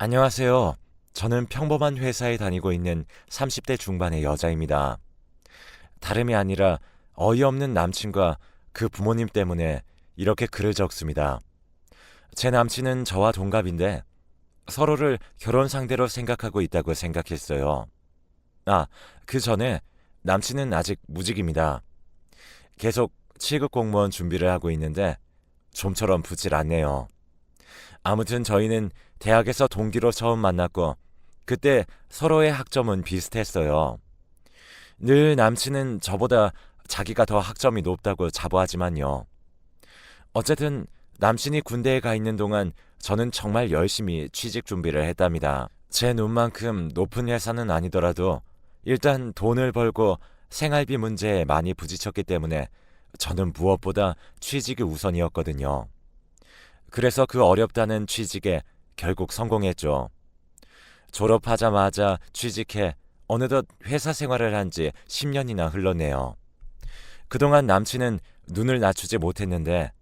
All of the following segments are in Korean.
안녕하세요. 저는 평범한 회사에 다니고 있는 30대 중반의 여자입니다. 다름이 아니라 어이없는 남친과 그 부모님 때문에 이렇게 글을 적습니다. 제 남친은 저와 동갑인데 서로를 결혼 상대로 생각하고 있다고 생각했어요. 그 전에 남친은 아직 무직입니다. 계속 7급 공무원 준비를 하고 있는데 좀처럼 붙질 않네요. 아무튼 저희는 대학에서 동기로 처음 만났고 그때 서로의 학점은 비슷했어요. 늘 남친은 저보다 자기가 더 학점이 높다고 자부하지만요. 어쨌든 남친이 군대에 가 있는 동안 저는 정말 열심히 취직 준비를 했답니다. 제 눈만큼 높은 회사는 아니더라도 일단 돈을 벌고 생활비 문제에 많이 부딪혔기 때문에 저는 무엇보다 취직이 우선이었거든요. 그래서 그 어렵다는 취직에 결국 성공했죠. 졸업하자마자 취직해 어느덧 회사 생활을 한 지 10년이나 흘렀네요. 그동안 남친은 눈을 낮추지 못했는데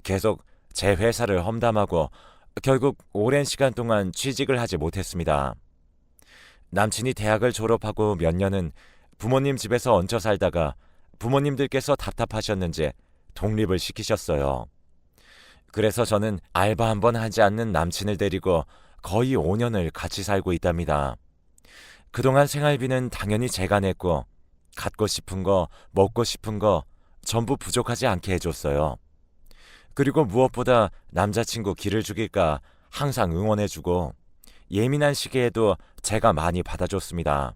계속 제 회사를 험담하고 결국 오랜 시간 동안 취직을 하지 못했습니다. 남친이 대학을 졸업하고 몇 년은 부모님 집에서 얹혀 살다가 부모님들께서 답답하셨는지 독립을 시키셨어요. 그래서 저는 알바 한 번 하지 않는 남친을 데리고 거의 5년을 같이 살고 있답니다. 그동안 생활비는 당연히 제가 냈고 갖고 싶은 거, 먹고 싶은 거 전부 부족하지 않게 해줬어요. 그리고 무엇보다 남자친구 기를 죽일까 항상 응원해주고 예민한 시기에도 제가 많이 받아줬습니다.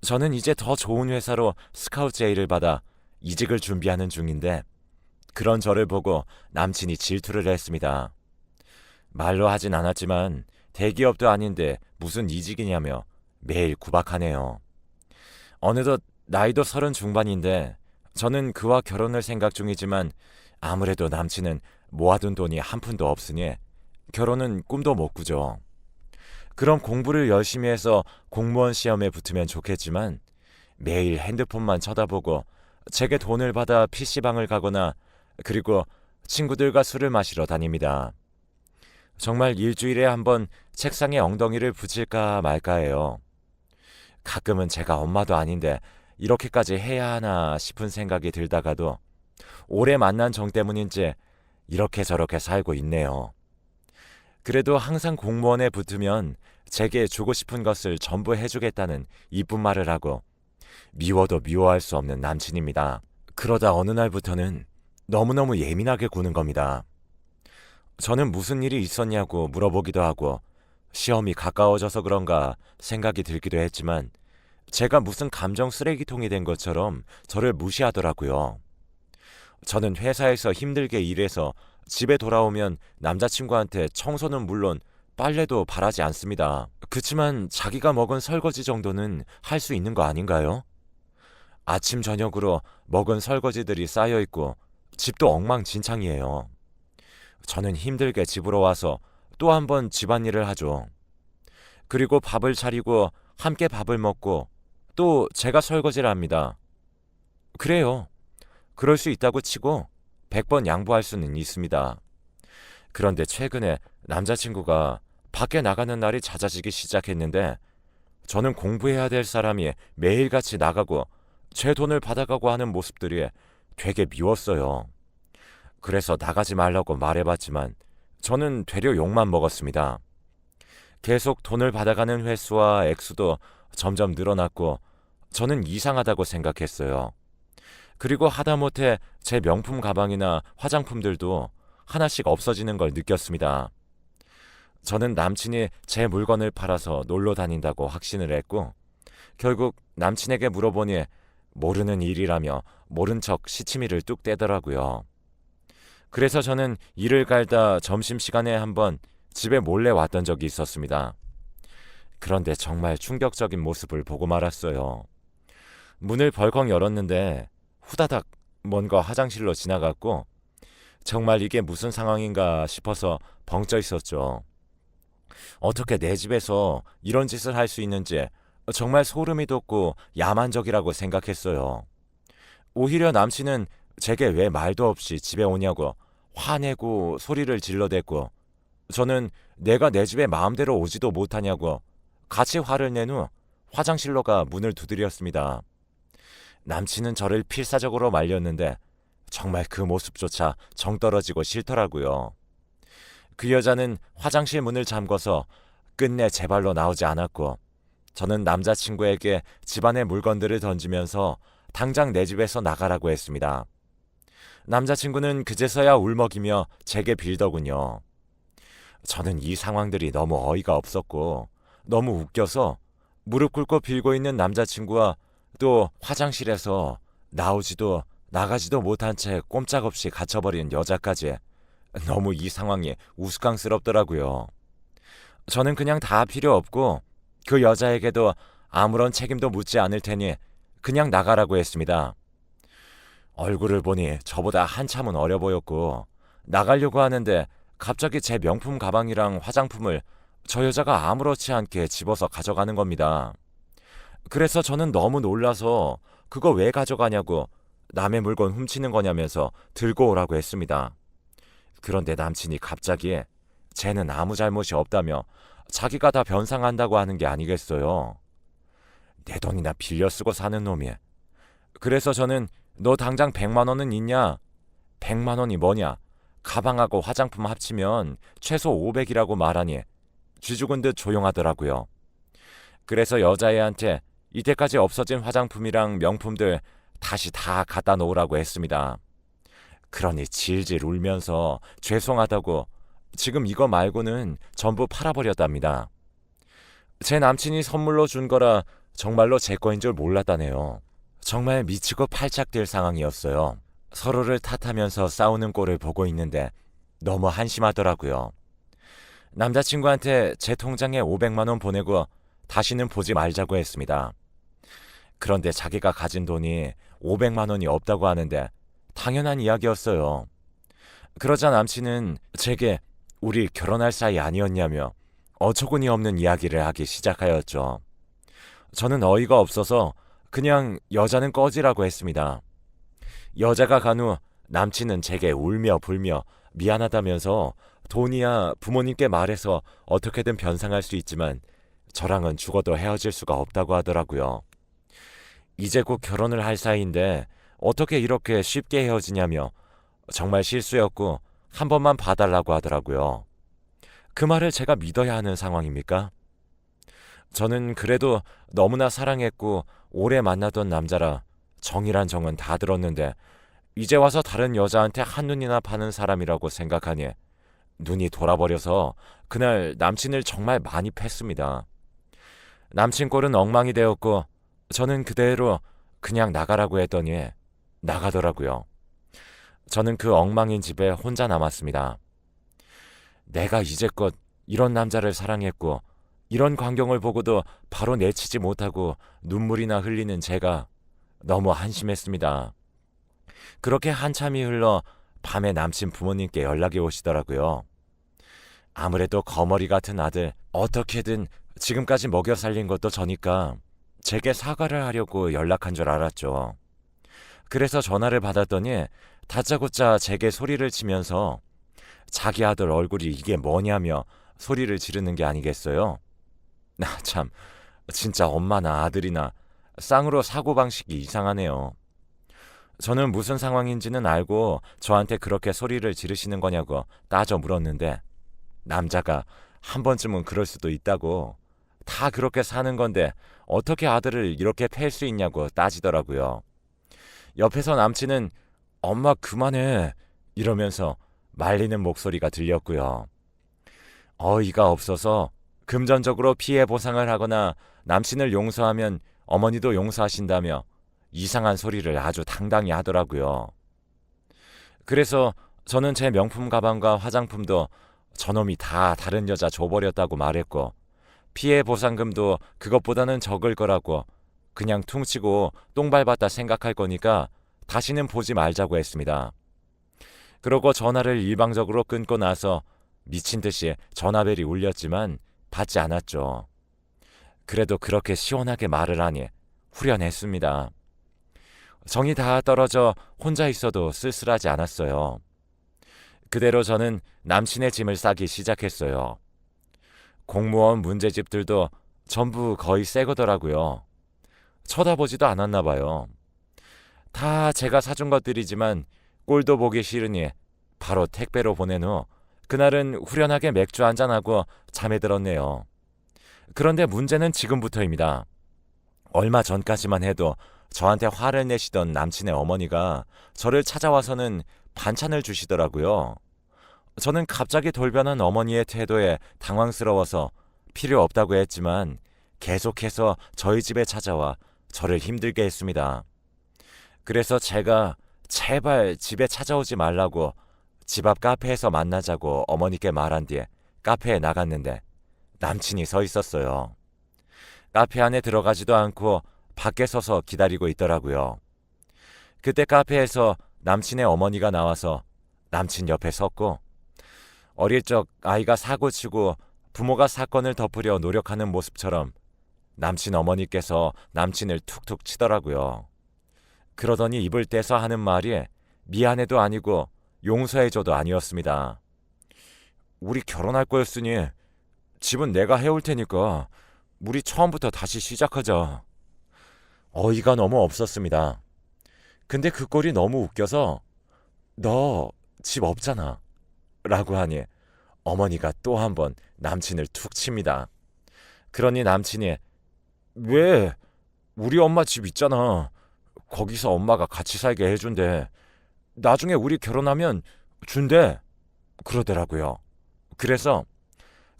저는 이제 더 좋은 회사로 스카우트 제의를 받아 이직을 준비하는 중인데 그런 저를 보고 남친이 질투를 했습니다. 말로 하진 않았지만 대기업도 아닌데 무슨 이직이냐며 매일 구박하네요. 어느덧 나이도 30 중반인데 저는 그와 결혼을 생각 중이지만 아무래도 남친은 모아둔 돈이 한 푼도 없으니 결혼은 꿈도 못 꾸죠. 그럼 공부를 열심히 해서 공무원 시험에 붙으면 좋겠지만 매일 핸드폰만 쳐다보고 제게 돈을 받아 PC방을 가거나 그리고 친구들과 술을 마시러 다닙니다. 정말 일주일에 한 번 책상에 엉덩이를 붙일까 말까 해요. 가끔은 제가 엄마도 아닌데 이렇게까지 해야 하나 싶은 생각이 들다가도 오래 만난 정 때문인지 이렇게 저렇게 살고 있네요. 그래도 항상 공무원에 붙으면 제게 주고 싶은 것을 전부 해주겠다는 이쁜 말을 하고 미워도 미워할 수 없는 남친입니다. 그러다 어느 날부터는 너무너무 예민하게 구는 겁니다. 저는 무슨 일이 있었냐고 물어보기도 하고 시험이 가까워져서 그런가 생각이 들기도 했지만 제가 무슨 감정 쓰레기통이 된 것처럼 저를 무시하더라고요. 저는 회사에서 힘들게 일해서 집에 돌아오면 남자친구한테 청소는 물론 빨래도 바라지 않습니다. 그치만 자기가 먹은 설거지 정도는 할 수 있는 거 아닌가요? 아침 저녁으로 먹은 설거지들이 쌓여 있고 집도 엉망진창이에요. 저는 힘들게 집으로 와서 또 한 번 집안일을 하죠. 그리고 밥을 차리고 함께 밥을 먹고 또 제가 설거지를 합니다. 그래요. 그럴 수 있다고 치고 100번 양보할 수는 있습니다. 그런데 최근에 남자친구가 밖에 나가는 날이 잦아지기 시작했는데 저는 공부해야 될 사람이 매일같이 나가고 제 돈을 받아가고 하는 모습들이 되게 미웠어요. 그래서 나가지 말라고 말해봤지만 저는 되려 욕만 먹었습니다. 계속 돈을 받아가는 횟수와 액수도 점점 늘어났고 저는 이상하다고 생각했어요. 그리고 하다못해 제 명품 가방이나 화장품들도 하나씩 없어지는 걸 느꼈습니다. 저는 남친이 제 물건을 팔아서 놀러 다닌다고 확신을 했고 결국 남친에게 물어보니 모르는 일이라며 모른 척 시치미를 뚝 떼더라고요. 그래서 저는 일을 갈다 점심시간에 한번 집에 몰래 왔던 적이 있었습니다. 그런데 정말 충격적인 모습을 보고 말았어요. 문을 벌컥 열었는데 후다닥 뭔가 화장실로 지나갔고 정말 이게 무슨 상황인가 싶어서 벙쪄 있었죠. 어떻게 내 집에서 이런 짓을 할 수 있는지 정말 소름이 돋고 야만적이라고 생각했어요. 오히려 남친은 제게 왜 말도 없이 집에 오냐고 화내고 소리를 질러댔고 저는 내가 내 집에 마음대로 오지도 못하냐고 같이 화를 낸 후 화장실로 가 문을 두드렸습니다. 남친은 저를 필사적으로 말렸는데 정말 그 모습조차 정 떨어지고 싫더라고요. 그 여자는 화장실 문을 잠궈서 끝내 제 발로 나오지 않았고 저는 남자친구에게 집안의 물건들을 던지면서 당장 내 집에서 나가라고 했습니다. 남자친구는 그제서야 울먹이며 제게 빌더군요. 저는 이 상황들이 너무 어이가 없었고 너무 웃겨서 무릎 꿇고 빌고 있는 남자친구와 또 화장실에서 나오지도 나가지도 못한 채 꼼짝없이 갇혀버린 여자까지 너무 이 상황이 우스꽝스럽더라고요. 저는 그냥 다 필요 없고 그 여자에게도 아무런 책임도 묻지 않을 테니 그냥 나가라고 했습니다. 얼굴을 보니 저보다 한참은 어려 보였고 나가려고 하는데 갑자기 제 명품 가방이랑 화장품을 저 여자가 아무렇지 않게 집어서 가져가는 겁니다. 그래서 저는 너무 놀라서 그거 왜 가져가냐고 남의 물건 훔치는 거냐면서 들고 오라고 했습니다. 그런데 남친이 갑자기 쟤는 아무 잘못이 없다며 자기가 다 변상한다고 하는 게 아니겠어요. 내 돈이나 빌려 쓰고 사는 놈이. 그래서 저는 너 당장 100만 원은 있냐? 100만 원이 뭐냐? 가방하고 화장품 합치면 최소 500이라고 말하니 쥐죽은 듯 조용하더라고요. 그래서 여자애한테 이때까지 없어진 화장품이랑 명품들 다시 다 갖다 놓으라고 했습니다. 그러니 질질 울면서 죄송하다고 지금 이거 말고는 전부 팔아버렸답니다. 제 남친이 선물로 준 거라 정말로 제 거인 줄 몰랐다네요. 정말 미치고 팔짝 뛸 상황이었어요. 서로를 탓하면서 싸우는 꼴을 보고 있는데 너무 한심하더라고요. 남자친구한테 제 통장에 500만 원 보내고 다시는 보지 말자고 했습니다. 그런데 자기가 가진 돈이 500만 원이 없다고 하는데 당연한 이야기였어요. 그러자 남친은 제게 우리 결혼할 사이 아니었냐며 어처구니 없는 이야기를 하기 시작하였죠. 저는 어이가 없어서 그냥 여자는 꺼지라고 했습니다. 여자가 간 후 남친은 제게 울며 불며 미안하다면서 돈이야 부모님께 말해서 어떻게든 변상할 수 있지만 저랑은 죽어도 헤어질 수가 없다고 하더라고요. 이제 곧 결혼을 할 사이인데 어떻게 이렇게 쉽게 헤어지냐며 정말 실수였고 한 번만 봐달라고 하더라고요. 그 말을 제가 믿어야 하는 상황입니까? 저는 그래도 너무나 사랑했고 오래 만나던 남자라 정이란 정은 다 들었는데 이제 와서 다른 여자한테 한눈이나 파는 사람이라고 생각하니 눈이 돌아버려서 그날 남친을 정말 많이 팼습니다. 남친 꼴은 엉망이 되었고 저는 그대로 그냥 나가라고 했더니 나가더라고요. 저는 그 엉망인 집에 혼자 남았습니다. 내가 이제껏 이런 남자를 사랑했고 이런 광경을 보고도 바로 내치지 못하고 눈물이나 흘리는 제가 너무 한심했습니다. 그렇게 한참이 흘러 밤에 남친 부모님께 연락이 오시더라고요. 아무래도 거머리 같은 아들 어떻게든 지금까지 먹여 살린 것도 저니까 제게 사과를 하려고 연락한 줄 알았죠. 그래서 전화를 받았더니 다짜고짜 제게 소리를 치면서 자기 아들 얼굴이 이게 뭐냐며 소리를 지르는 게 아니겠어요? 나 참 진짜 엄마나 아들이나 쌍으로 사고방식이 이상하네요. 저는 무슨 상황인지는 알고 저한테 그렇게 소리를 지르시는 거냐고 따져 물었는데 남자가 한 번쯤은 그럴 수도 있다고 다 그렇게 사는 건데 어떻게 아들을 이렇게 팰 수 있냐고 따지더라고요. 옆에서 남친은 엄마 그만해 이러면서 말리는 목소리가 들렸고요. 어이가 없어서 금전적으로 피해 보상을 하거나 남친을 용서하면 어머니도 용서하신다며 이상한 소리를 아주 당당히 하더라고요. 그래서 저는 제 명품 가방과 화장품도 저놈이 다 다른 여자 줘버렸다고 말했고 피해 보상금도 그것보다는 적을 거라고 그냥 퉁치고 똥 밟았다 생각할 거니까 다시는 보지 말자고 했습니다. 그러고 전화를 일방적으로 끊고 나서 미친 듯이 전화벨이 울렸지만 받지 않았죠. 그래도 그렇게 시원하게 말을 하니 후련했습니다. 정이 다 떨어져 혼자 있어도 쓸쓸하지 않았어요. 그대로 저는 남친의 짐을 싸기 시작했어요. 공무원 문제집들도 전부 거의 새 거더라고요. 쳐다보지도 않았나 봐요. 다 제가 사준 것들이지만 꼴도 보기 싫으니 바로 택배로 보낸 후 그날은 후련하게 맥주 한잔하고 잠에 들었네요. 그런데 문제는 지금부터입니다. 얼마 전까지만 해도 저한테 화를 내시던 남친의 어머니가 저를 찾아와서는 반찬을 주시더라고요. 저는 갑자기 돌변한 어머니의 태도에 당황스러워서 필요 없다고 했지만 계속해서 저희 집에 찾아와 저를 힘들게 했습니다. 그래서 제가 제발 집에 찾아오지 말라고 집 앞 카페에서 만나자고 어머니께 말한 뒤에 카페에 나갔는데 남친이 서 있었어요. 카페 안에 들어가지도 않고 밖에 서서 기다리고 있더라고요. 그때 카페에서 남친의 어머니가 나와서 남친 옆에 섰고 어릴 적 아이가 사고치고 부모가 사건을 덮으려 노력하는 모습처럼 남친 어머니께서 남친을 툭툭 치더라고요. 그러더니 입을 떼서 하는 말이 미안해도 아니고 용서해줘도 아니었습니다. 우리 결혼할 거였으니 집은 내가 해올 테니까 우리 처음부터 다시 시작하자. 어이가 너무 없었습니다. 근데 그 꼴이 너무 웃겨서 너 집 없잖아 라고 하니 어머니가 또 한 번 남친을 툭 칩니다. 그러니 남친이 왜? 우리 엄마 집 있잖아. 거기서 엄마가 같이 살게 해준대. 나중에 우리 결혼하면 준대. 그러더라고요. 그래서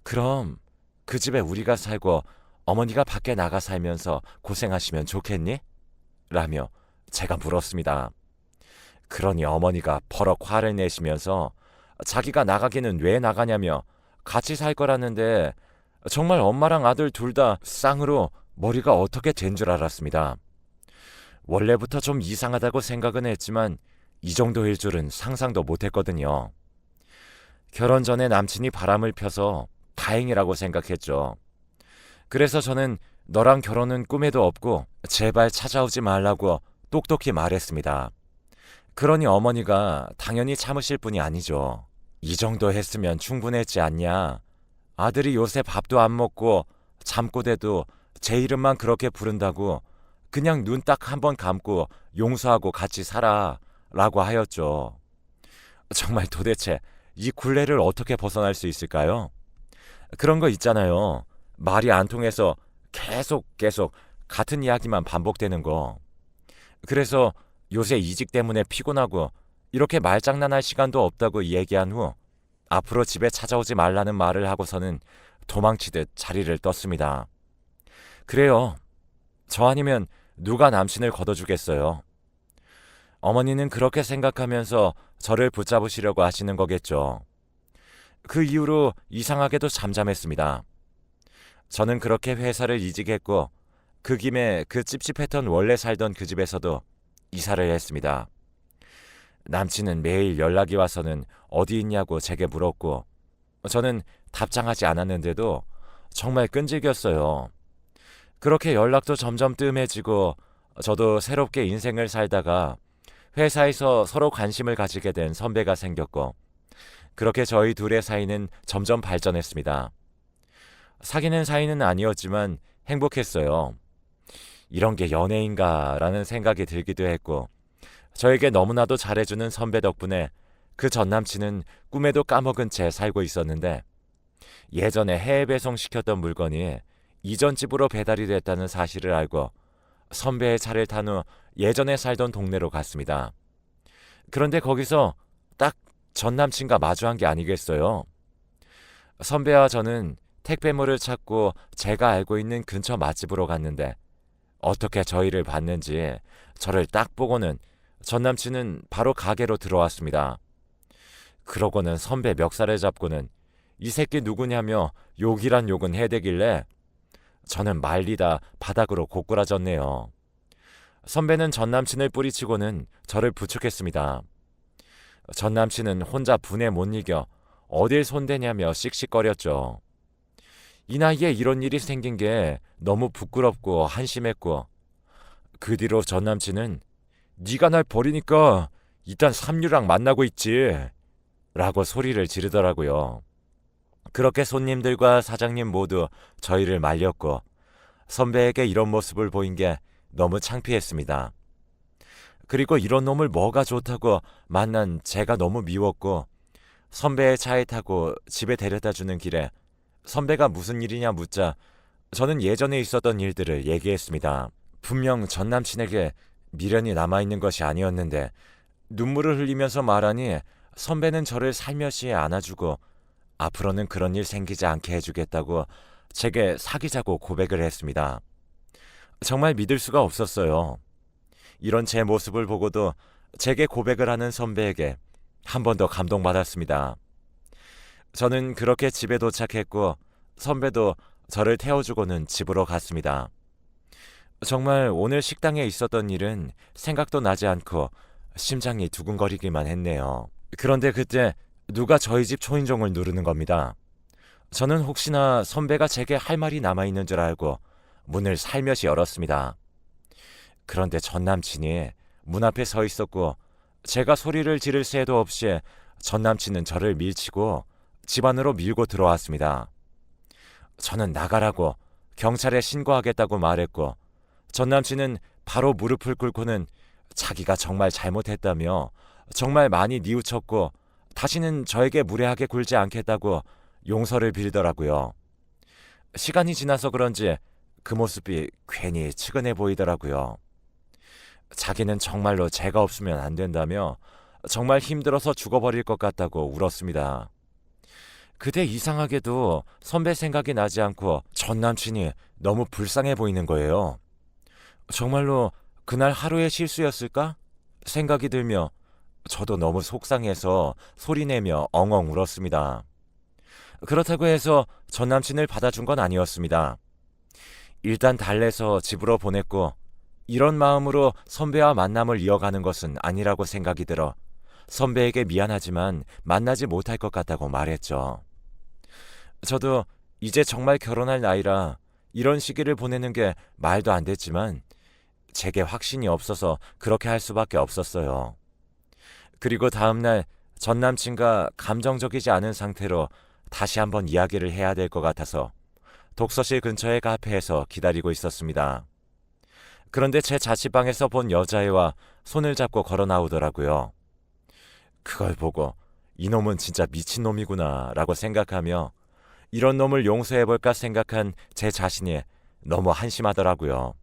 그럼 그 집에 우리가 살고 어머니가 밖에 나가 살면서 고생하시면 좋겠니? 라며 제가 물었습니다. 그러니 어머니가 버럭 화를 내시면서 자기가 나가기는 왜 나가냐며 같이 살 거라는데 정말 엄마랑 아들 둘 다 쌍으로 머리가 어떻게 된 줄 알았습니다. 원래부터 좀 이상하다고 생각은 했지만 이 정도일 줄은 상상도 못했거든요. 결혼 전에 남친이 바람을 펴서 다행이라고 생각했죠. 그래서 저는 너랑 결혼은 꿈에도 없고 제발 찾아오지 말라고 똑똑히 말했습니다. 그러니 어머니가 당연히 참으실 분이 아니죠. 이 정도 했으면 충분했지 않냐. 아들이 요새 밥도 안 먹고 잠꼬대도 제 이름만 그렇게 부른다고 그냥 눈 딱 한 번 감고 용서하고 같이 살아 라고 하였죠. 정말 도대체 이 굴레를 어떻게 벗어날 수 있을까요? 그런 거 있잖아요. 말이 안 통해서 계속 같은 이야기만 반복되는 거. 그래서 요새 이직 때문에 피곤하고 이렇게 말장난할 시간도 없다고 얘기한 후 앞으로 집에 찾아오지 말라는 말을 하고서는 도망치듯 자리를 떴습니다. 그래요. 저 아니면 누가 남친을 걷어주겠어요. 어머니는 그렇게 생각하면서 저를 붙잡으시려고 하시는 거겠죠. 그 이후로 이상하게도 잠잠했습니다. 저는 그렇게 회사를 이직했고 그 김에 그 찝찝했던 원래 살던 그 집에서도 이사를 했습니다. 남친은 매일 연락이 와서는 어디 있냐고 제게 물었고 저는 답장하지 않았는데도 정말 끈질겼어요. 그렇게 연락도 점점 뜸해지고 저도 새롭게 인생을 살다가 회사에서 서로 관심을 가지게 된 선배가 생겼고 그렇게 저희 둘의 사이는 점점 발전했습니다. 사귀는 사이는 아니었지만 행복했어요. 이런 게 연애인가라는 생각이 들기도 했고 저에게 너무나도 잘해주는 선배 덕분에 그 전 남친은 꿈에도 까먹은 채 살고 있었는데 예전에 해외 배송시켰던 물건이 이전 집으로 배달이 됐다는 사실을 알고 선배의 차를 탄 후 예전에 살던 동네로 갔습니다. 그런데 거기서 딱 전 남친과 마주한 게 아니겠어요. 선배와 저는 택배물을 찾고 제가 알고 있는 근처 맛집으로 갔는데 어떻게 저희를 봤는지 저를 딱 보고는 전 남친은 바로 가게로 들어왔습니다. 그러고는 선배 멱살을 잡고는 이 새끼 누구냐며 욕이란 욕은 해대길래 저는 말리다 바닥으로 고꾸라졌네요. 선배는 전 남친을 뿌리치고는 저를 부축했습니다. 전 남친은 혼자 분에 못 이겨 어딜 손대냐며 씩씩거렸죠. 이 나이에 이런 일이 생긴 게 너무 부끄럽고 한심했고 그 뒤로 전 남친은 네가 날 버리니까 일단 삼류랑 만나고 있지 라고 소리를 지르더라고요. 그렇게 손님들과 사장님 모두 저희를 말렸고 선배에게 이런 모습을 보인 게 너무 창피했습니다. 그리고 이런 놈을 뭐가 좋다고 만난 제가 너무 미웠고 선배의 차에 타고 집에 데려다 주는 길에 선배가 무슨 일이냐 묻자 저는 예전에 있었던 일들을 얘기했습니다. 분명 전 남친에게 미련이 남아있는 것이 아니었는데 눈물을 흘리면서 말하니 선배는 저를 살며시 안아주고 앞으로는 그런 일 생기지 않게 해주겠다고 제게 사귀자고 고백을 했습니다. 정말 믿을 수가 없었어요. 이런 제 모습을 보고도 제게 고백을 하는 선배에게 한 번 더 감동받았습니다. 저는 그렇게 집에 도착했고 선배도 저를 태워주고는 집으로 갔습니다. 정말 오늘 식당에 있었던 일은 생각도 나지 않고 심장이 두근거리기만 했네요. 그런데 그때 누가 저희 집 초인종을 누르는 겁니다. 저는 혹시나 선배가 제게 할 말이 남아있는 줄 알고 문을 살며시 열었습니다. 그런데 전 남친이 문 앞에 서 있었고 제가 소리를 지를 새도 없이 전 남친은 저를 밀치고 집 안으로 밀고 들어왔습니다. 저는 나가라고 경찰에 신고하겠다고 말했고 전 남친은 바로 무릎을 꿇고는 자기가 정말 잘못했다며 정말 많이 뉘우쳤고 다시는 저에게 무례하게 굴지 않겠다고 용서를 빌더라고요. 시간이 지나서 그런지 그 모습이 괜히 측은해 보이더라고요. 자기는 정말로 제가 없으면 안 된다며 정말 힘들어서 죽어버릴 것 같다고 울었습니다. 그때 이상하게도 선배 생각이 나지 않고 전 남친이 너무 불쌍해 보이는 거예요. 정말로 그날 하루의 실수였을까? 생각이 들며 저도 너무 속상해서 소리내며 엉엉 울었습니다. 그렇다고 해서 전 남친을 받아준 건 아니었습니다. 일단 달래서 집으로 보냈고 이런 마음으로 선배와 만남을 이어가는 것은 아니라고 생각이 들어 선배에게 미안하지만 만나지 못할 것 같다고 말했죠. 저도 이제 정말 결혼할 나이라 이런 시기를 보내는 게 말도 안 됐지만 제게 확신이 없어서 그렇게 할 수밖에 없었어요. 그리고 다음날 전 남친과 감정적이지 않은 상태로 다시 한번 이야기를 해야 될 것 같아서 독서실 근처의 카페에서 기다리고 있었습니다. 그런데 제 자취방에서 본 여자애와 손을 잡고 걸어 나오더라고요. 그걸 보고 이놈은 진짜 미친놈이구나 라고 생각하며 이런 놈을 용서해볼까 생각한 제 자신이 너무 한심하더라고요.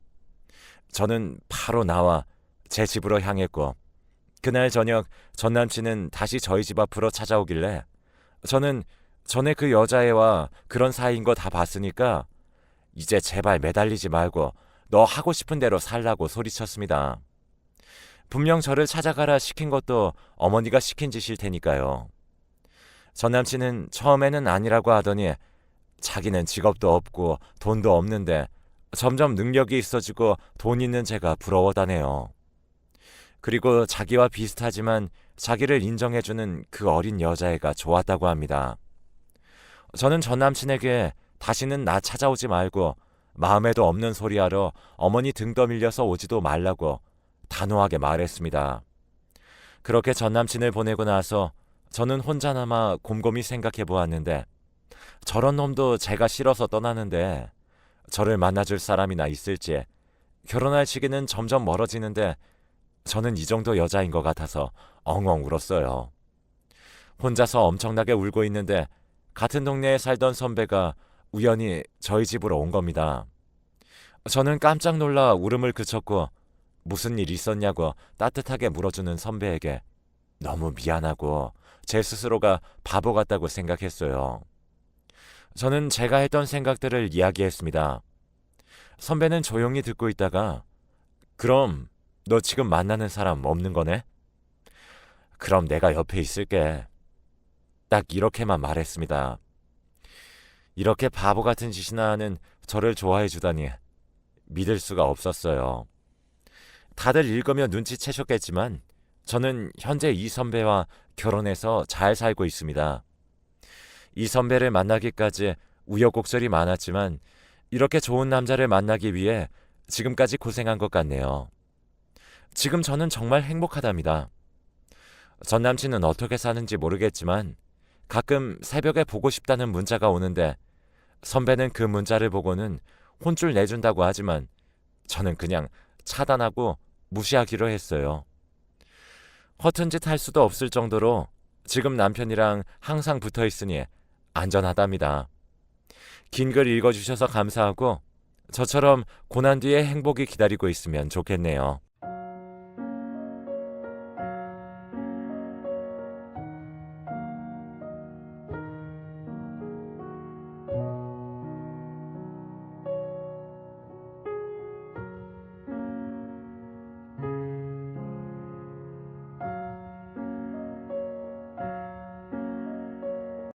저는 바로 나와 제 집으로 향했고 그날 저녁 전 남친은 다시 저희 집 앞으로 찾아오길래 저는 전에 그 여자애와 그런 사이인 거 다 봤으니까 이제 제발 매달리지 말고 너 하고 싶은 대로 살라고 소리쳤습니다. 분명 저를 찾아가라 시킨 것도 어머니가 시킨 짓일 테니까요. 전 남친은 처음에는 아니라고 하더니 자기는 직업도 없고 돈도 없는데 점점 능력이 있어지고 돈 있는 제가 부러워다네요. 그리고 자기와 비슷하지만 자기를 인정해주는 그 어린 여자애가 좋았다고 합니다. 저는 전 남친에게 다시는 나 찾아오지 말고 마음에도 없는 소리하러 어머니 등 떠밀려서 오지도 말라고 단호하게 말했습니다. 그렇게 전 남친을 보내고 나서 저는 혼자 남아 곰곰이 생각해 보았는데 저런 놈도 제가 싫어서 떠나는데 저를 만나줄 사람이나 있을지 결혼할 시기는 점점 멀어지는데 저는 이 정도 여자인 것 같아서 엉엉 울었어요. 혼자서 엄청나게 울고 있는데 같은 동네에 살던 선배가 우연히 저희 집으로 온 겁니다. 저는 깜짝 놀라 울음을 그쳤고 무슨 일 있었냐고 따뜻하게 물어주는 선배에게 너무 미안하고 제 스스로가 바보 같다고 생각했어요. 저는 제가 했던 생각들을 이야기했습니다. 선배는 조용히 듣고 있다가 그럼 너 지금 만나는 사람 없는 거네? 그럼 내가 옆에 있을게. 딱 이렇게만 말했습니다. 이렇게 바보 같은 짓이나 하는 저를 좋아해 주다니 믿을 수가 없었어요. 다들 읽으며 눈치채셨겠지만 저는 현재 이 선배와 결혼해서 잘 살고 있습니다. 이 선배를 만나기까지 우여곡절이 많았지만 이렇게 좋은 남자를 만나기 위해 지금까지 고생한 것 같네요. 지금 저는 정말 행복하답니다. 전 남친은 어떻게 사는지 모르겠지만 가끔 새벽에 보고 싶다는 문자가 오는데 선배는 그 문자를 보고는 혼쭐 내준다고 하지만 저는 그냥 차단하고 무시하기로 했어요. 허튼 짓 할 수도 없을 정도로 지금 남편이랑 항상 붙어 있으니 안전하답니다. 긴 글 읽어주셔서 감사하고 저처럼 고난 뒤에 행복이 기다리고 있으면 좋겠네요.